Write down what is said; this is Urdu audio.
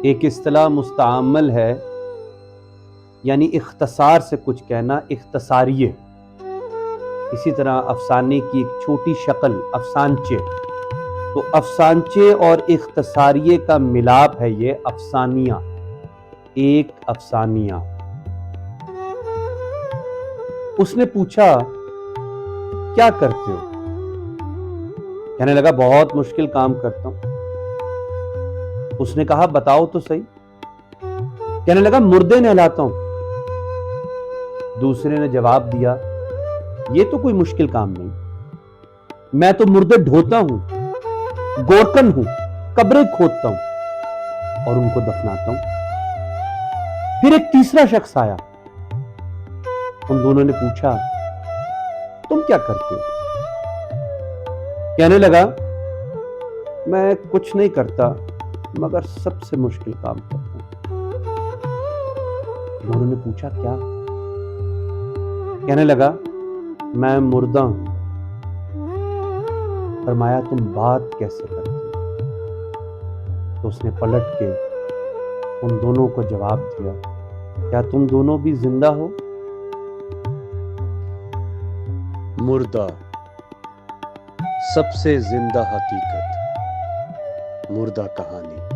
ایک اصطلاح مستعمل ہے، یعنی اختصار سے کچھ کہنا، اختصاریہ۔ اسی طرح افسانے کی ایک چھوٹی شکل افسانچے، تو افسانچے اور اختصاریہ کا ملاپ ہے یہ افسانیہ، ایک افسانیہ۔ اس نے پوچھا کیا کرتے ہو؟ کہنے لگا بہت مشکل کام کرتا ہوں۔ اس نے کہا بتاؤ تو صحیح۔ کہنے لگا مردے نہلاتا ہوں۔ دوسرے نے جواب دیا یہ تو کوئی مشکل کام نہیں، میں تو مردے ڈھوتا ہوں، گورکن ہوں، قبریں کھودتا ہوں اور ان کو دفناتا ہوں۔ پھر ایک تیسرا شخص آیا، ان دونوں نے پوچھا تم کیا کرتے ہو؟ کہنے لگا میں کچھ نہیں کرتا مگر سب سے مشکل کام کرتا ہوں۔ دونوں نے پوچھا کیا؟ کہنے لگا میں مردہ ہوں۔ فرمایا تم بات کیسے کرتے ہو؟ تو اس نے پلٹ کے ان دونوں کو جواب دیا کیا تم دونوں بھی زندہ ہو؟ مردہ سب سے زندہ حقیقت، مردہ کہانی۔